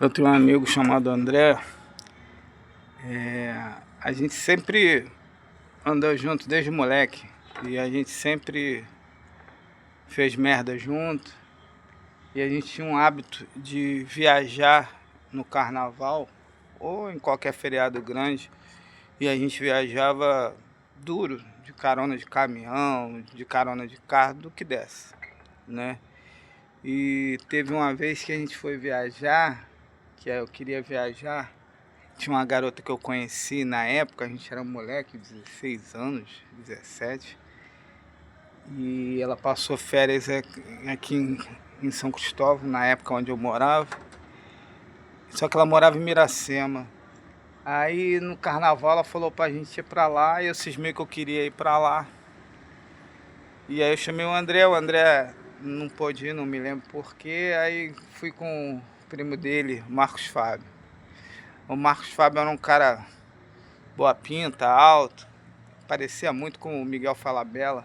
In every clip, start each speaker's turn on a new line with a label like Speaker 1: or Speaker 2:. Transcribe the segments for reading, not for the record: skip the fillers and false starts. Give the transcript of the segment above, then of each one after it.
Speaker 1: Eu tenho um amigo chamado André. A gente sempre andou junto desde moleque. E a gente sempre fez merda junto. E a gente tinha um hábito de viajar no carnaval ou em qualquer feriado grande. E a gente viajava duro, de carona de caminhão, de carona de carro, do que desse, né? E teve uma vez que a gente foi viajar, eu queria viajar. Tinha uma garota que eu conheci na época, a gente era moleque, 16 anos, 17. E ela passou férias aqui em São Cristóvão, na época onde eu morava. Só que ela morava em Miracema. Aí no carnaval ela falou pra gente ir pra lá e eu cismei que eu queria ir pra lá. E aí eu chamei o André não pôde ir, não me lembro porquê. Aí fui com o primo dele, Marcos Fábio. O Marcos Fábio era um cara boa pinta, alto, parecia muito com o Miguel Falabella.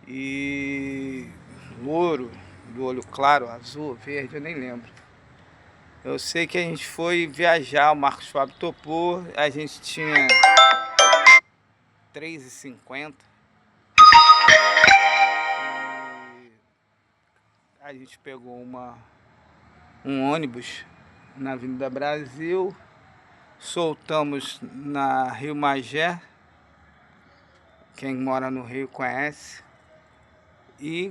Speaker 1: E louro, do olho claro, azul, verde, eu nem lembro. Eu sei que a gente foi viajar, o Marcos Fábio topou, a gente tinha 3,50. A gente pegou um ônibus na Avenida Brasil, soltamos na Rio Magé, quem mora no Rio conhece, e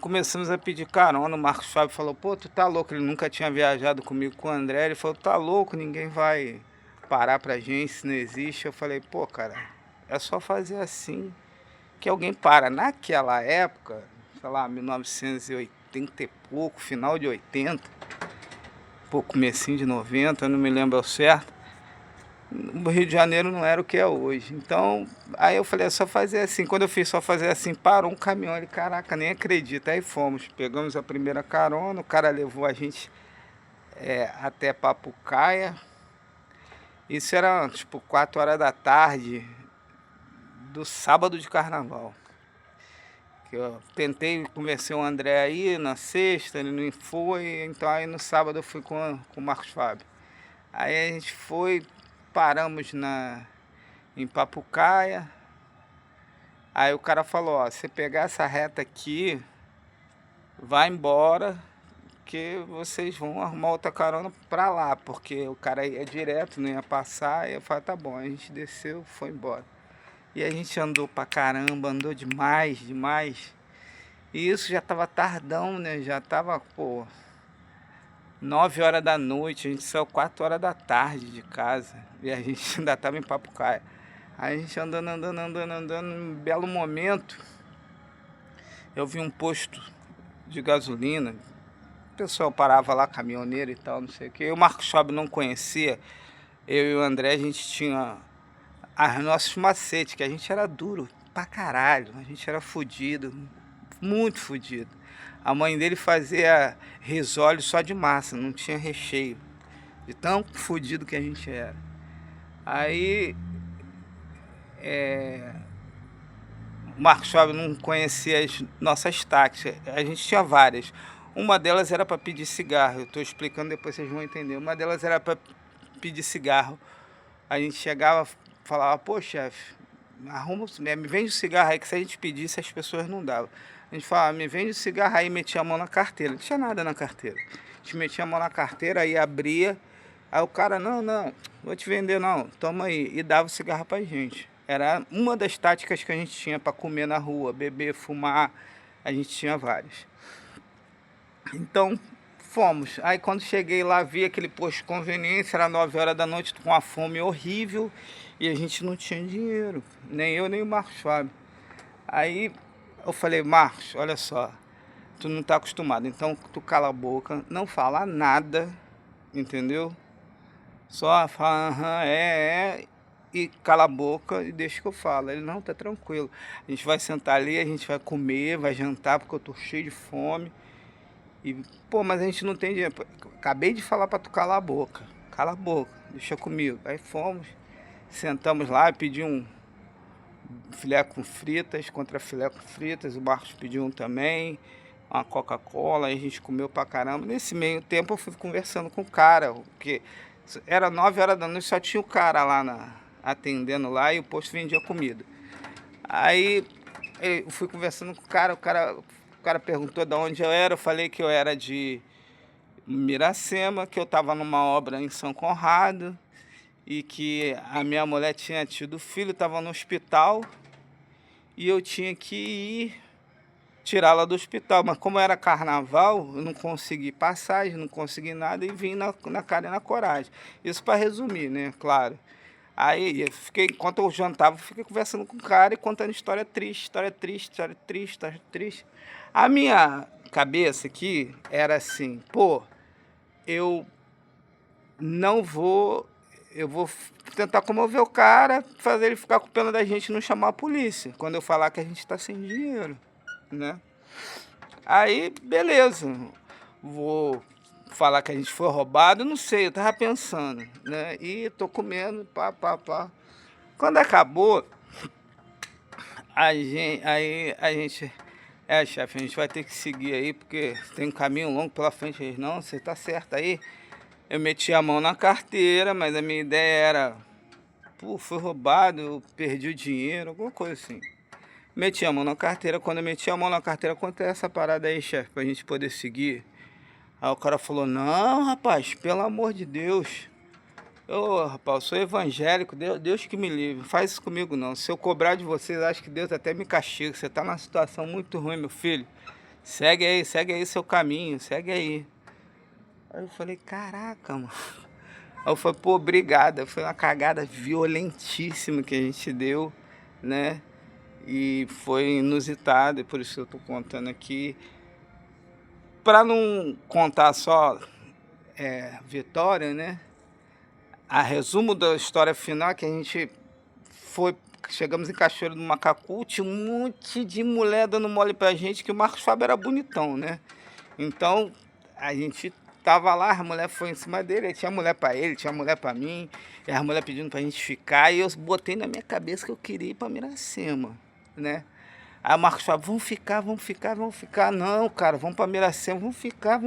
Speaker 1: começamos a pedir carona. O Marcos Fábio falou: pô, tu tá louco? Ele nunca tinha viajado comigo com o André. Ele falou: tá louco, ninguém vai parar pra gente, se não existe. Eu falei: pô, cara, é só fazer assim que alguém para. Naquela época, sei lá, 1980 e pouco, final de 80, pouco comecinho de 90, eu não me lembro ao certo. O Rio de Janeiro não era o que é hoje. Então, aí eu falei: é só fazer assim. Quando eu fiz só fazer assim, parou um caminhão. Ele: caraca, nem acredita. Aí fomos, pegamos a primeira carona, o cara levou a gente até Papucaia. Isso era tipo 4 horas da tarde do sábado de carnaval. Que eu tentei convencer o André aí na sexta, ele não foi. Então aí no sábado eu fui com o Marcos Fábio. Aí a gente foi, paramos em Papucaia. Aí o cara falou: ó, você pegar essa reta aqui, vai embora, que vocês vão arrumar outra carona pra lá, porque o cara ia direto, não ia passar. E eu falei: tá bom. A gente desceu, foi embora. E a gente andou pra caramba, andou demais, demais. E isso já tava tardão, né? Já tava, pô, 9 horas da noite. A gente saiu 4 horas da tarde de casa. E a gente ainda tava em Papucaia. Aí a gente andando, num belo momento, eu vi um posto de gasolina. O pessoal parava lá, caminhoneiro e tal, não sei o que. O Marcos Fábio não conhecia. Eu e o André, a gente tinha as nossos macetes, que a gente era duro pra caralho. A gente era fudido, muito fudido. A mãe dele fazia risole só de massa, não tinha recheio. De tão fudido que a gente era. Aí o Marcos Fábio não conhecia as nossas táticas. A gente tinha várias. Uma delas era para pedir cigarro. Eu estou explicando, depois vocês vão entender. Uma delas era para pedir cigarro. A gente chegava, falava: pô, chefe, me vende o cigarro aí, que se a gente pedisse as pessoas não davam. A gente falava: me vende o cigarro aí, metia a mão na carteira. Não tinha nada na carteira. A gente metia a mão na carteira, aí abria. Aí o cara: não, vou te vender não, toma aí. E dava o cigarro pra gente. Era uma das táticas que a gente tinha para comer na rua, beber, fumar. A gente tinha várias. Então fomos. Aí quando cheguei lá, vi aquele posto de conveniência, era 9 horas da noite, com uma fome horrível. E a gente não tinha dinheiro, nem eu, nem o Marcos Fábio. Aí eu falei: Marcos, olha só, tu não tá acostumado, então tu cala a boca, não fala nada, entendeu? Só fala aham, e cala a boca e deixa que eu falo. Ele: não, tá tranquilo. A gente vai sentar ali, a gente vai comer, vai jantar, porque eu tô cheio de fome. E, pô, mas a gente não tem dinheiro. Acabei de falar pra tu calar a boca. Cala a boca, deixa comigo. Aí fomos, sentamos lá, pedi um filé com fritas, contra filé com fritas. O Marcos pediu um também. uma Coca-Cola, aí a gente comeu pra caramba. Nesse meio tempo eu fui conversando com o cara, porque era 9 horas da noite, só tinha o cara lá atendendo lá e o posto vendia comida. Aí eu fui conversando com o cara perguntou de onde eu era, eu falei que eu era de Miracema, que eu estava numa obra em São Conrado e que a minha mulher tinha tido filho, estava no hospital e eu tinha que ir tirá-la do hospital. Mas como era carnaval, eu não consegui passagem, não consegui nada e vim na cara e na coragem. Isso para resumir, né? Claro. Aí eu fiquei, enquanto eu jantava, eu fiquei conversando com o cara e contando história triste, história triste, história triste, história triste. A minha cabeça aqui era assim, pô, eu não vou, eu vou tentar comover o cara, fazer ele ficar com pena da gente e não chamar a polícia, quando eu falar que a gente tá sem dinheiro, né? Aí, beleza, vou falar que a gente foi roubado, não sei, eu tava pensando, né? E tô comendo, pá, pá, pá. Quando acabou, chefe, a gente vai ter que seguir aí, porque tem um caminho longo pela frente. Eles, não, você tá certo aí. Eu meti a mão na carteira, mas a minha ideia era, pô, foi roubado, eu perdi o dinheiro, alguma coisa assim. Meti a mão na carteira, quando eu meti a mão na carteira, quanto é essa parada aí, chefe, pra gente poder seguir? Aí o cara falou, não, rapaz, pelo amor de Deus. Rapaz, eu sou evangélico, Deus que me livre, faz isso comigo não. Se eu cobrar de vocês, acho que Deus até me castiga. Você tá numa situação muito ruim, meu filho. Segue aí seu caminho, segue aí. Aí eu falei, caraca, mano. Aí eu falei, pô, obrigado. Foi uma cagada violentíssima que a gente deu, né? E foi inusitado, e por isso que eu tô contando aqui. Pra não contar só vitória, né? A resumo da história final é que a gente chegamos em Cachoeiro do Macacu, tinha um monte de mulher dando mole pra gente, que o Marcos Fábio era bonitão, né? Então, a gente tava lá, a mulher foi em cima dele, aí tinha mulher pra ele, tinha mulher pra mim, e as mulheres pedindo pra gente ficar, e eu botei na minha cabeça que eu queria ir pra Miracema, né? Aí o Marcos Fábio, vamos ficar, vamos ficar, vamos ficar. Não, cara, vamos pra Miracema, vamos ficar,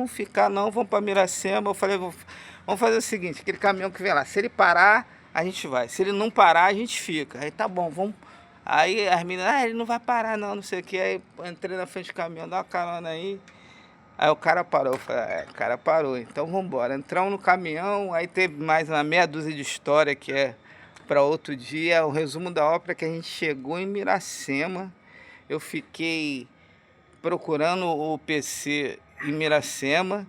Speaker 1: não, vamos pra Miracema. Eu falei, vamos fazer o seguinte, aquele caminhão que vem lá, se ele parar, a gente vai. Se ele não parar, a gente fica. Aí tá bom, vamos. Aí as meninas, ele não vai parar não, não sei o que. Aí entrei na frente do caminhão, dá uma carona aí. Aí o cara parou, eu falei, o cara parou, então vamos embora. Entramos no caminhão, aí teve mais uma meia dúzia de história que é para outro dia. O resumo da ópera é que a gente chegou em Miracema. Eu fiquei procurando o PC em Miracema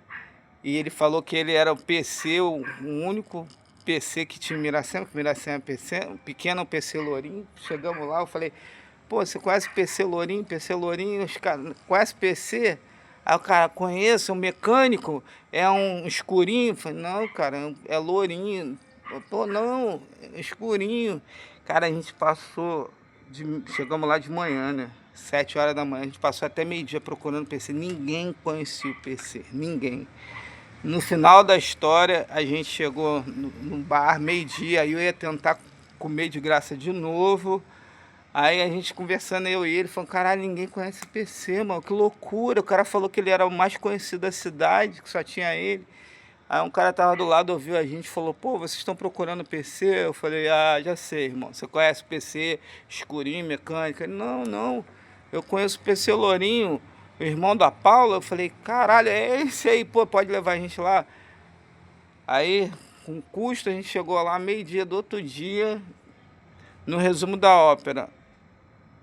Speaker 1: e ele falou que ele era o PC, o único PC que tinha em Miracema, que Miracema é PC, um pequeno PC Lourinho. Chegamos lá, eu falei, pô, você conhece o PC Lourinho? PC Lourinho, os caras, conhece PC? Aí o cara, conheço, é um mecânico, é um escurinho. Eu falei, não, cara, é lourinho. Pô, não, é escurinho. Cara, a gente passou, chegamos lá de manhã, né? 7 horas da manhã, a gente passou até meio-dia procurando PC. Ninguém conhecia o PC, ninguém. No final da história, a gente chegou no bar, meio-dia, aí eu ia tentar comer de graça de novo. Aí a gente conversando, eu e ele, falando, caralho, ninguém conhece o PC, mano, que loucura. O cara falou que ele era o mais conhecido da cidade, que só tinha ele. Aí um cara tava do lado, ouviu a gente, falou, pô, vocês estão procurando PC? Eu falei, já sei, irmão, você conhece PC, escurinho, mecânica? Ele, não, eu conheço o PC Lourinho, o irmão da Paula. Eu falei, caralho, é esse aí, pô, pode levar a gente lá? Aí, com custo, a gente chegou lá meio-dia do outro dia. No resumo da ópera,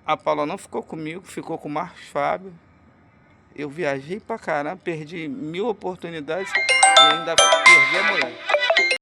Speaker 1: a Paula não ficou comigo, ficou com o Marcos Fábio. Eu viajei pra caramba, perdi 1000 oportunidades e ainda perdi a mulher.